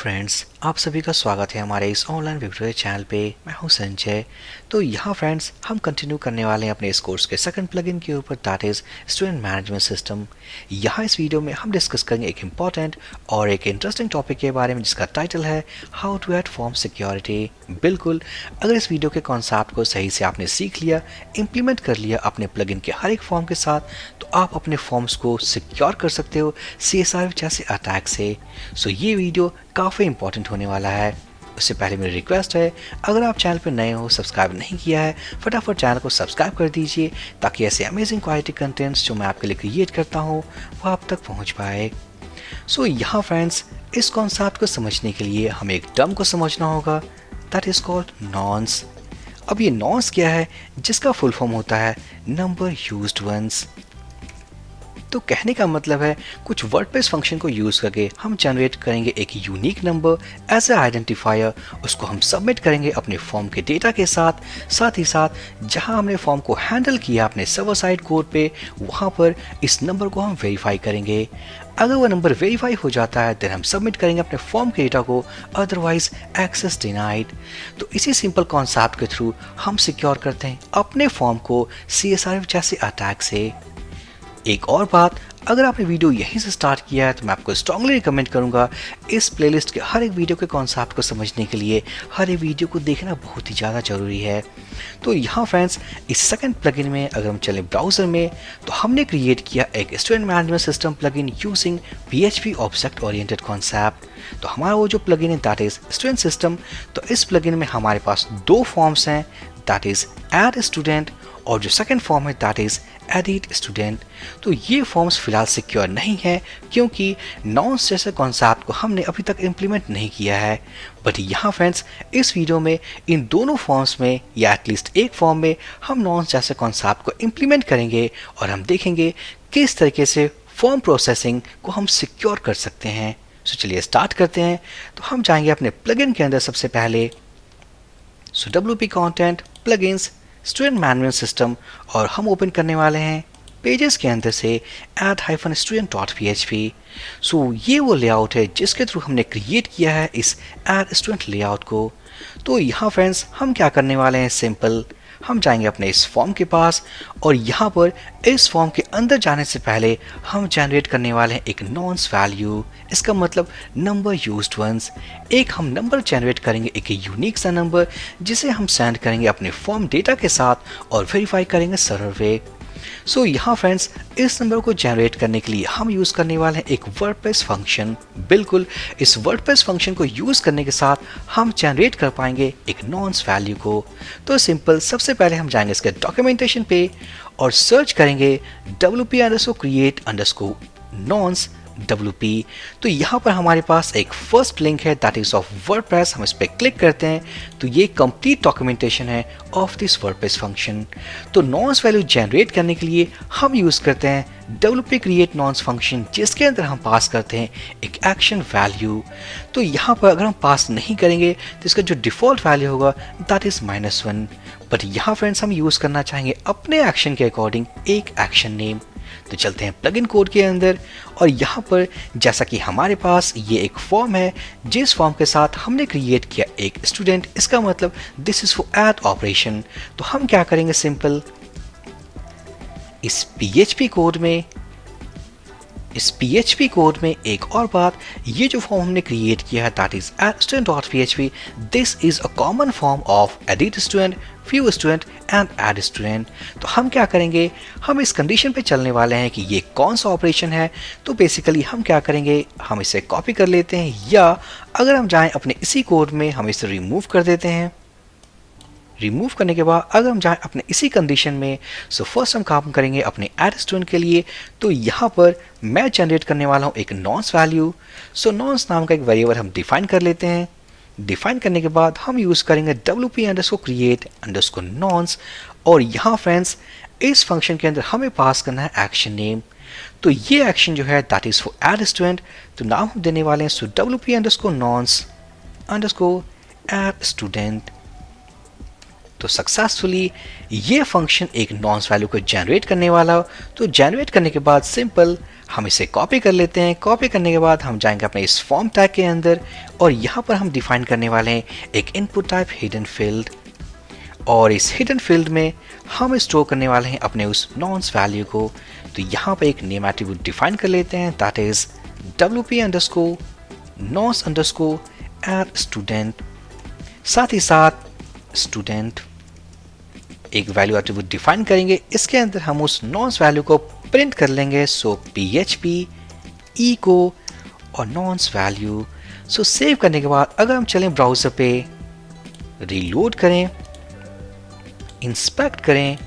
Friends, आप सभी का स्वागत है हमारे इस ऑनलाइन ट्यूटोरियल चैनल पे। मैं हूं संजय। तो यहाँ फ्रेंड्स हम कंटिन्यू करने वाले हैं अपने इस कोर्स के सेकंड प्लगइन के ऊपर, that is student management system. यहाँ इस वीडियो में हम डिस्कस करेंगे एक इम्पॉर्टेंट और एक इंटरेस्टिंग टॉपिक के बारे में जिसका टाइटल है how to add form security. बिल्कुल, अगर इस वीडियो के कॉन्सेप्ट को सही से आपने सीख लिया, इम्प्लीमेंट कर लिया अपने प्लगइन के हर एक फॉर्म के साथ, तो आप अपने फॉर्म्स को सिक्योर कर सकते हो CSR जैसे अटैक से। सो ये वीडियो काफ़ी इंपॉर्टेंट होने वाला है। उससे पहले मेरी रिक्वेस्ट है, अगर आप चैनल पर नए हो, सब्सक्राइब नहीं किया है, फटाफट चैनल को सब्सक्राइब कर दीजिए ताकि ऐसे अमेजिंग क्वालिटी कंटेंट्स जो मैं आपके लिए क्रिएट करता हूँ वो आप तक पहुँच पाए। सो यहाँ फ्रेंड्स, इस कॉन्सेप्ट को समझने के लिए हमें एक टर्म को समझना होगा, दैट इज कॉल्ड नॉन्स। अब ये नॉन्स क्या है, जिसका फुल फॉर्म होता है नंबर यूज्ड वंस। तो कहने का मतलब है कुछ वर्डप्रेस फंक्शन को यूज करके हम जनरेट करेंगे एक unique number as a identifier. उसको हम सबमिट करेंगे अपने फॉर्म के डेटा के साथ ही साथ जहां हमने फॉर्म को हैंडल किया अपने सर्वर साइड कोड पे, वहां पर इस नंबर को हम वेरीफाई करेंगे। अगर वो नंबर वेरीफाई हो जाता है देन हम सबमिट करेंगे अपने फॉर्म के डेटा को, अदरवाइज एक्सेस डिनाइड। तो इसी सिंपल कॉन्सेप्ट के थ्रू हम सिक्योर करते हैं अपने फॉर्म को CSR जैसे अटैक से। एक और बात, अगर आपने वीडियो यहीं से स्टार्ट किया है तो मैं आपको स्ट्रांगली रिकमेंड करूंगा इस प्लेलिस्ट के हर एक वीडियो के कॉन्सेप्ट को समझने के लिए हर एक वीडियो को देखना बहुत ही ज़्यादा ज़रूरी है। तो यहाँ फ्रेंड्स, इस सेकंड प्लगइन में अगर हम चलें ब्राउज़र में, तो हमने क्रिएट किया एक student management system plugin using PHP object oriented concept. तो हमारा वो जो प्लगइन है दैट इज स्टूडेंट सिस्टम। तो इस प्लगइन में हमारे पास दो फॉर्म्स हैं, दैट इज ऐड स्टूडेंट और जो सेकंड फॉर्म है दैट इज एडिट स्टूडेंट। तो ये फॉर्म्स फिलहाल सिक्योर नहीं है क्योंकि नॉन्स जैसे कॉन्सेप्ट को हमने अभी तक इम्प्लीमेंट नहीं किया है। बट यहाँ फ्रेंड्स, इस वीडियो में इन दोनों फॉर्म्स में या एटलीस्ट एक फॉर्म में हम नॉन्स जैसे कॉन्सेप्ट को इम्प्लीमेंट करेंगे और हम देखेंगे किस तरीके से फॉर्म प्रोसेसिंग को हम सिक्योर कर सकते हैं। सो चलिए स्टार्ट करते हैं। तो हम जाएंगे अपने प्लगइन के अंदर सबसे पहले, सो WP content plugins student management system, और हम ओपन करने वाले हैं पेजेस के अंदर से add-student.php। सो ये वो लेआउट है जिसके थ्रू हमने क्रिएट किया है इस एड स्टूडेंट लेआउट को। तो यहाँ फ्रेंड्स हम क्या करने वाले हैं, सिंपल हम जाएंगे अपने इस फॉर्म के पास और यहाँ पर इस फॉर्म के अंदर जाने से पहले हम जनरेट करने वाले हैं एक नॉन्स वैल्यू। इसका मतलब नंबर यूज्ड वंस। एक हम नंबर जनरेट करेंगे, एक यूनिक सा नंबर जिसे हम सेंड करेंगे अपने फॉर्म डेटा के साथ और वेरीफाई करेंगे सर्वर पे। सो यहाँ फ्रेंड्स, इस नंबर को जनरेट करने के लिए हम यूज़ करने वाले हैं एक वर्डप्रेस फंक्शन। बिल्कुल, इस वर्डप्रेस फंक्शन को यूज़ करने के साथ हम जनरेट कर पाएंगे एक नॉन्स वैल्यू को। तो सिंपल, सबसे पहले हम जाएंगे इसके डॉक्यूमेंटेशन पे और सर्च करेंगे wp_create_nonce WP। तो यहाँ पर हमारे पास एक फर्स्ट लिंक है दैट इज ऑफ वर्डप्रेस। हम इस पर क्लिक करते हैं तो ये कंप्लीट डॉक्यूमेंटेशन है ऑफ दिस वर्डप्रेस फंक्शन। तो नॉन्स वैल्यू जनरेट करने के लिए हम यूज करते हैं WP create nonce फंक्शन, जिसके अंदर हम पास करते हैं एक एक्शन वैल्यू। तो यहाँ पर अगर हम पास नहीं करेंगे तो इसका जो डिफॉल्ट वैल्यू होगा दैट इज -1। बट यहाँ फ्रेंड्स हम यूज करना चाहेंगे अपने एक्शन के अकॉर्डिंग एक एक्शन नेम। तो चलते हैं प्लगइन कोड के अंदर और यहाँ पर जैसा कि हमारे पास ये एक फॉर्म है जिस फॉर्म के साथ हमने क्रिएट किया एक स्टूडेंट, इसका मतलब this is for add operation. तो हम क्या करेंगे, सिंपल इस PHP कोड में एक और बात, ये जो फॉर्म हमने क्रिएट किया है that is add_student.php, this is a common form of edit student, view student and add student. तो हम क्या करेंगे, हम इस कंडीशन पे चलने वाले हैं कि ये कौन सा ऑपरेशन है। तो बेसिकली हम क्या करेंगे, हम इसे कॉपी कर लेते हैं या अगर हम जाएं अपने इसी कोड में हम इसे रिमूव कर देते हैं। रिमूव करने के बाद अगर हम जाएं अपने इसी कंडीशन में, सो फर्स्ट हम काम करेंगे अपने ऐड स्टूडेंट के लिए। तो यहाँ पर मैं जनरेट करने वाला हूँ एक नॉन्स वैल्यू। सो नॉन्स नाम का एक वेरिएबल हम डिफाइन कर लेते हैं। डिफाइन करने के बाद हम यूज़ करेंगे WP_create_nonce और यहाँ फ्रेंड्स इस फंक्शन के अंदर हमें पास करना है एक्शन नेम। तो ये एक्शन जो है that is for add student. तो नाम हम देने वाले हैं सो WP_nonce_add student। तो सक्सेसफुली ये फंक्शन एक नॉन्स वैल्यू को जनरेट करने वाला। तो जनरेट करने के बाद सिंपल हम इसे कॉपी कर लेते हैं। कॉपी करने के बाद हम जाएंगे अपने इस फॉर्म टैग के अंदर और यहाँ पर हम डिफाइन करने वाले हैं एक इनपुट टाइप हिडन फील्ड, और इस हिडन फील्ड में हम स्टोर करने वाले हैं अपने उस नॉन्स वैल्यू को। तो यहाँ पर एक नेम एट्रीब्यूट डिफाइन कर लेते हैं, दैट इज wp_nonce_add_student। साथ ही साथ स्टूडेंट एक वैल्यू एट्रीब्यूट डिफाइन करेंगे, इसके अंदर हम उस नॉन्स वैल्यू को प्रिंट कर लेंगे। सो php echo और नॉन्स वैल्यू। सो सेव करने के बाद अगर हम चलें ब्राउज़र पे, रीलोड करें, इंस्पेक्ट करें,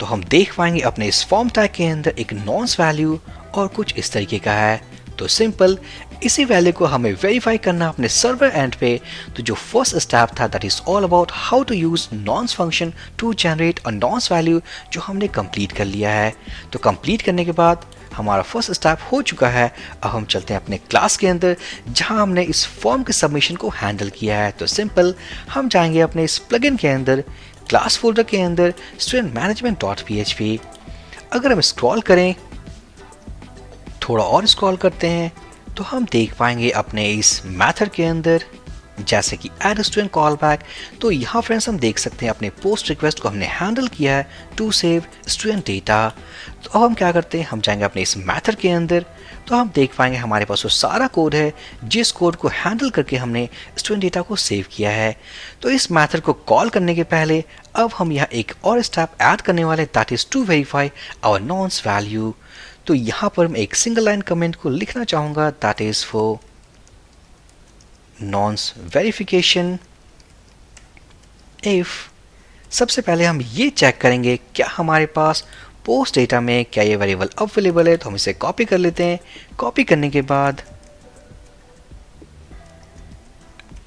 तो हम देख पाएंगे अपने इस फॉर्म टैग के अंदर एक नॉन्स वैल्यू और कुछ इस तरीके का है। तो सिंपल इसी वैल्यू को हमें वेरीफाई करना अपने सर्वर एंड पे। तो जो फर्स्ट स्टेप था that is all about how to use nonce function to generate a nonce value, जो हमने कंप्लीट कर लिया है। तो कंप्लीट करने के बाद हमारा फर्स्ट स्टेप हो चुका है। अब हम चलते हैं अपने क्लास के अंदर जहां हमने इस फॉर्म के सबमिशन को हैंडल किया है। तो सिंपल हम जाएंगे अपने इस प्लगइन के अंदर, क्लास फोल्डर के अंदर studentmanagement.php। अगर हम स्क्रॉल करें, थोड़ा और स्क्रॉल करते हैं, तो हम देख पाएंगे अपने इस मेथड के अंदर जैसे कि एड स्टूडेंट कॉल बैक। तो यहाँ फ्रेंड्स हम देख सकते हैं अपने पोस्ट रिक्वेस्ट को हमने हैंडल किया है टू सेव स्टूडेंट डेटा। तो अब हम क्या करते हैं, हम जाएंगे अपने इस मेथड के अंदर, तो हम देख पाएंगे हमारे पास वो सारा कोड है जिस कोड को हैंडल करके हमने स्टूडेंट डेटा को सेव किया है। तो इस मेथड को कॉल करने के पहले अब हम यहाँ एक और स्टेप ऐड करने वाले, that is to verify our nonce value. तो यहाँ पर मैं एक सिंगल लाइन कमेंट को लिखना चाहूँगा, that is for nonce verification if. सबसे पहले हम ये चेक करेंगे क्या हमारे पास पोस्ट डेटा में क्या ये वेरिएबल अवेलेबल है। तो हम इसे कॉपी कर लेते हैं। कॉपी करने के बाद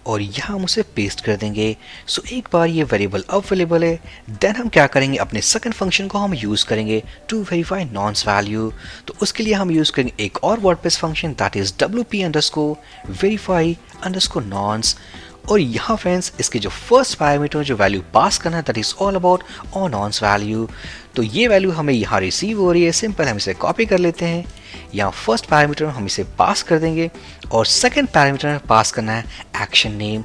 और यहाँ हम उसे पेस्ट कर देंगे। सो एक बार ये वेरिएबल अवेलेबल है, देन हम क्या करेंगे, अपने सेकंड फंक्शन को हम यूज़ करेंगे टू वेरीफाई नॉन्स वैल्यू। तो उसके लिए हम यूज़ करेंगे एक और WordPress function, that is wp_verify_nonce। और यहाँ फ्रेंड्स इसके जो फर्स्ट पैरामीटर जो वैल्यू पास करना है दैट इज ऑल अबाउट और नॉन्स वैल्यू। तो ये वैल्यू हमें यहाँ रिसीव हो रही है। सिंपल हम इसे कॉपी कर लेते हैं, यहाँ फर्स्ट पैरामीटर हम इसे पास कर देंगे और सेकंड पैरामीटर में पास करना है एक्शन नेम।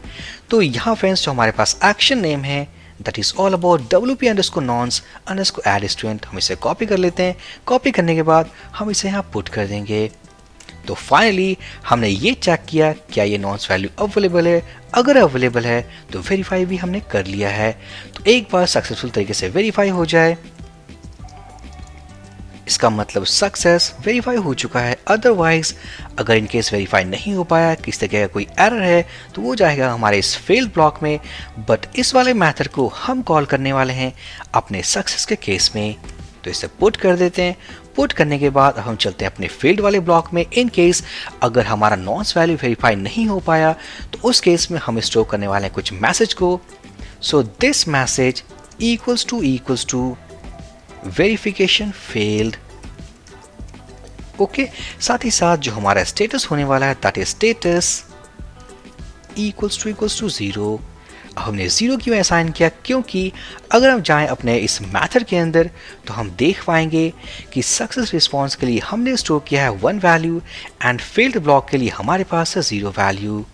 तो यहाँ फ्रेंड्स जो हमारे पास एक्शन नेम है that is all about wp_nonce_add_student। हम इसे कॉपी कर लेते हैं। कॉपी करने के बाद हम इसे यहाँ पुट कर देंगे। तो फाइनली हमने ये चेक किया क्या ये नॉन्स वैल्यू अवेलेबल है। अगर अवेलेबल है तो वेरीफाई भी हमने कर लिया है। तो एक बार सक्सेसफुल तरीके से वेरीफाई हो जाए, इसका मतलब सक्सेस वेरीफाई हो चुका है। अदरवाइज अगर इनकेस वेरीफाई नहीं हो पाया, किस तरह का कोई एरर है, तो वो जाएगा हमारे इस फेल्ड ब्लॉक में। बट इस वाले मेथड को हम कॉल करने वाले हैं अपने सक्सेस के केस में। तो इसे पुट कर देते हैं। पुट करने के बाद हम चलते हैं अपने फेल्ड वाले ब्लॉक में। इन केस अगर हमारा नॉन्स वैल्यू वेरीफाई नहीं हो पाया तो उस केस में हम स्टोर करने वाले हैं कुछ मैसेज को। So this message equals to verification failed. Okay, साथ ही साथ जो हमारा स्टेटस होने वाला है that is status equals to 0। हमने 0 क्यों असाइन किया, क्योंकि अगर हम जाएं अपने इस मेथड के अंदर तो हम देख पाएंगे कि सक्सेस रिस्पांस के लिए हमने स्टोर किया है 1 वैल्यू एंड फेल्ड ब्लॉक के लिए हमारे पास है 0 वैल्यू।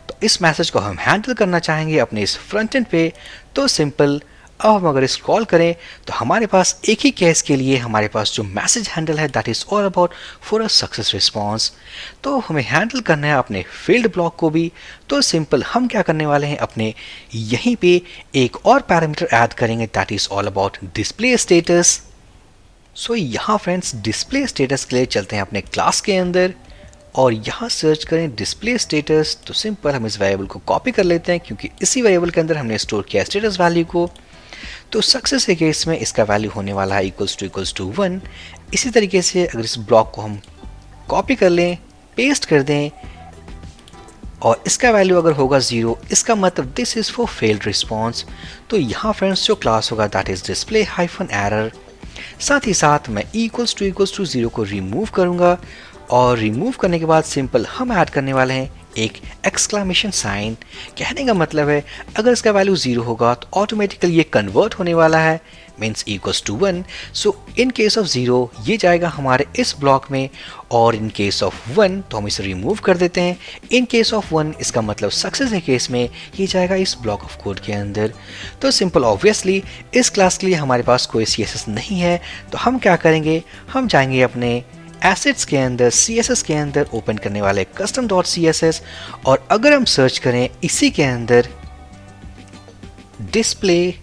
तो इस मैसेज को हम हैंडल करना चाहेंगे अपने इस फ्रंट एंड पे। तो सिंपल अब हम अगर स्क्रॉल करें तो हमारे पास एक ही केस के लिए हमारे पास जो मैसेज हैंडल है that is all about for a success response. तो हमें हैंडल करना है अपने फील्ड ब्लॉक को भी। तो सिंपल हम क्या करने वाले हैं, अपने यहीं पे एक और पैरामीटर ऐड करेंगे that is all about display status. So यहाँ फ्रेंड्स डिस्प्ले स्टेटस के लिए चलते हैं अपने क्लास के अंदर और यहाँ सर्च करें डिस्प्ले स्टेटस। तो सिंपल हम इस वेरिएबल को कॉपी कर लेते हैं क्योंकि इसी वेरिएबल के अंदर हमने स्टोर किया स्टेटस वैल्यू को। तो सक्सेस के केस में इसका वैल्यू होने वाला है इक्वल्स टू 1। इसी तरीके से अगर इस ब्लॉक को हम कॉपी कर लें, पेस्ट कर दें और इसका वैल्यू अगर होगा 0, इसका मतलब this is for failed response. तो यहाँ फ्रेंड्स जो क्लास होगा that is display hyphen error. साथ ही साथ मैं इक्वल्स टू 0 को रिमूव करूँगा और रिमूव करने के बाद सिंपल हम ऐड करने वाले हैं एक एक्सक्लामेशन साइन। कहने का मतलब है अगर इसका वैल्यू 0 होगा तो ऑटोमेटिकली ये कन्वर्ट होने वाला है, means equals to 1। So in case of 0 ये जाएगा हमारे इस ब्लॉक में, और इन केस ऑफ 1 तो हम इसे रिमूव कर देते हैं। इन केस ऑफ 1 इसका मतलब सक्सेस के केस में ये जाएगा इस ब्लॉक ऑफ कोड के अंदर। तो सिंपल ऑब्वियसली इस क्लास के लिए हमारे पास कोई CSS नहीं है, तो हम क्या करेंगे, हम जाएंगे अपने एसेट्स के अंदर, CSS के अंदर ओपन करने वाले custom.css, और अगर हम सर्च करें इसी के अंदर डिस्प्ले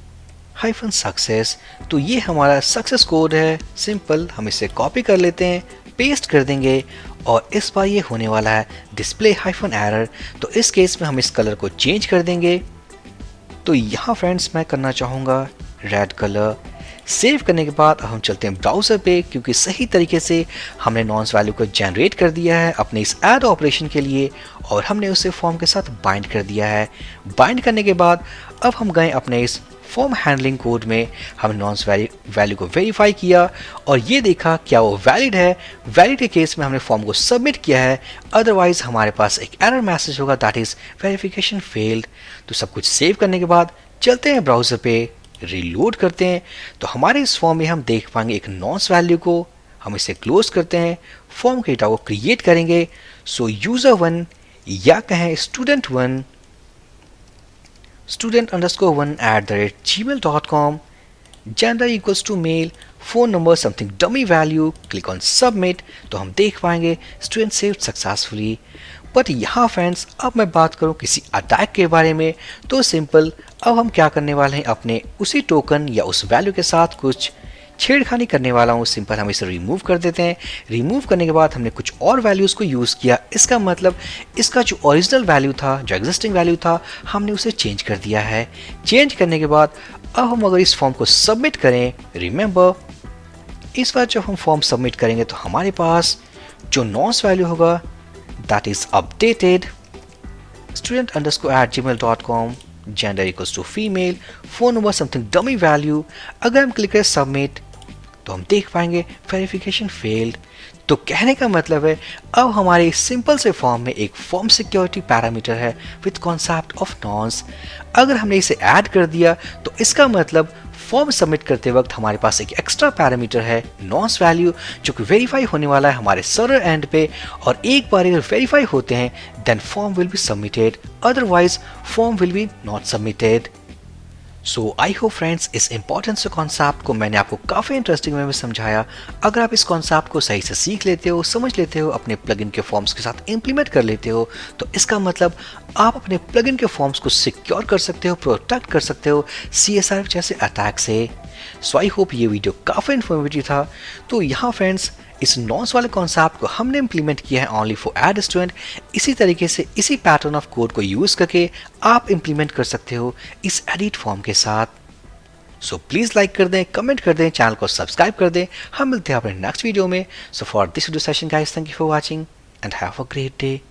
-सक्सेस, तो ये हमारा सक्सेस कोड है। सिंपल हम इसे कॉपी कर लेते हैं, पेस्ट कर देंगे, और इस बार ये होने वाला है डिस्प्ले -एरर। तो इस केस में हम इस कलर को चेंज कर देंगे। तो यहाँ फ्रेंड्स मैं करना चाहूँगा रेड कलर। सेव करने के बाद हम चलते हैं ब्राउज़र पे, क्योंकि सही तरीके से हमने नॉन्स वैल्यू को जनरेट कर दिया है अपने इस ऐड ऑपरेशन के लिए, और हमने उसे फॉर्म के साथ बाइंड कर दिया है। बाइंड करने के बाद अब हम गए अपने इस फॉर्म हैंडलिंग कोड में, हम नॉन्स वैल्यू को वेरीफाई किया और ये देखा क्या वो वैलिड है। वैलिड के केस में हमने फॉर्म को सबमिट किया है, अदरवाइज हमारे पास एक एरर मैसेज होगा, दैट इज वेरिफिकेशन फेल्ड। तो सब कुछ सेव करने के बाद चलते हैं ब्राउज़र पे, रीलोड करते हैं, तो हमारे इस फॉर्म में हम देख पाएंगे एक नॉन्स वैल्यू को। हम इसे क्लोज करते हैं, फॉर्म के डेटा को क्रिएट करेंगे। सो user1 या कहें student1 student_1@gmail.com, gender equals to male, phone number something dummy value, click on submit। तो हम देख पाएंगे स्टूडेंट सेव्ड सक्सेसफुली। बट यहाँ फ्रेंड्स अब मैं बात करूँ किसी अटैक के बारे में, तो सिंपल अब हम क्या करने वाले हैं, अपने उसी टोकन या उस वैल्यू के साथ कुछ छेड़खानी करने वाला हूँ। सिंपल हम इसे रिमूव कर देते हैं। रिमूव करने के बाद हमने कुछ और वैल्यूज़ को यूज़ किया। इसका मतलब इसका जो ओरिजिनल वैल्यू था, जो एग्जिस्टिंग वैल्यू था, हमने उसे चेंज कर दिया है। चेंज करने के बाद अब हम अगर इस फॉर्म को सबमिट करें, रिमेंबर इस बार जब हम फॉर्म सबमिट करेंगे तो हमारे पास जो नॉन्स वैल्यू होगा that is updated student_@gmail.com, gender equals to female, phone number something dummy value। अगर हम क्लिक करें सबमिट तो हम देख पाएंगे वेरिफिकेशन फेल्ड। तो कहने का मतलब है अब हमारे सिंपल से फॉर्म में एक फॉर्म सिक्योरिटी पैरामीटर है विद कॉन्सेप्ट ऑफ नॉन्स। अगर हमने इसे ऐड कर दिया तो इसका मतलब फॉर्म सबमिट करते वक्त हमारे पास एक एक्स्ट्रा पैरामीटर है नॉन्स वैल्यू, जो कि वेरीफाई होने वाला है हमारे सर्वर एंड पे, और एक बार अगर वेरीफाई होते हैं then form will be submitted, otherwise form will be not submitted. So I hope friends इस इंपॉर्टेंट से कॉन्सेप्ट को मैंने आपको काफ़ी इंटरेस्टिंग वे में समझाया। अगर आप इस कॉन्सेप्ट को सही से सीख लेते हो, समझ लेते हो, अपने प्लगइन के फॉर्म्स के साथ इम्प्लीमेंट कर लेते हो, तो इसका मतलब आप अपने प्लगइन के फॉर्म्स को सिक्योर कर सकते हो, प्रोटेक्ट कर सकते हो CSR जैसे अटैक से। सो आई होप ये वीडियो काफ़ी इन्फॉर्मेटिव था। तो यहाँ फ्रेंड्स इस नॉन्स वाले कॉन्सेप्ट को हमने इम्प्लीमेंट किया है ओनली फॉर एड स्टूडेंट। इसी तरीके से इसी पैटर्न ऑफ कोड को यूज़ करके आप इम्प्लीमेंट कर सकते हो इस एडिट फॉर्म के साथ। सो प्लीज़ लाइक कर दें, कमेंट कर दें, चैनल को सब्सक्राइब कर दें। हम मिलते हैं अपने नेक्स्ट वीडियो में। So for this video session guys, thank you for watching and have a great day.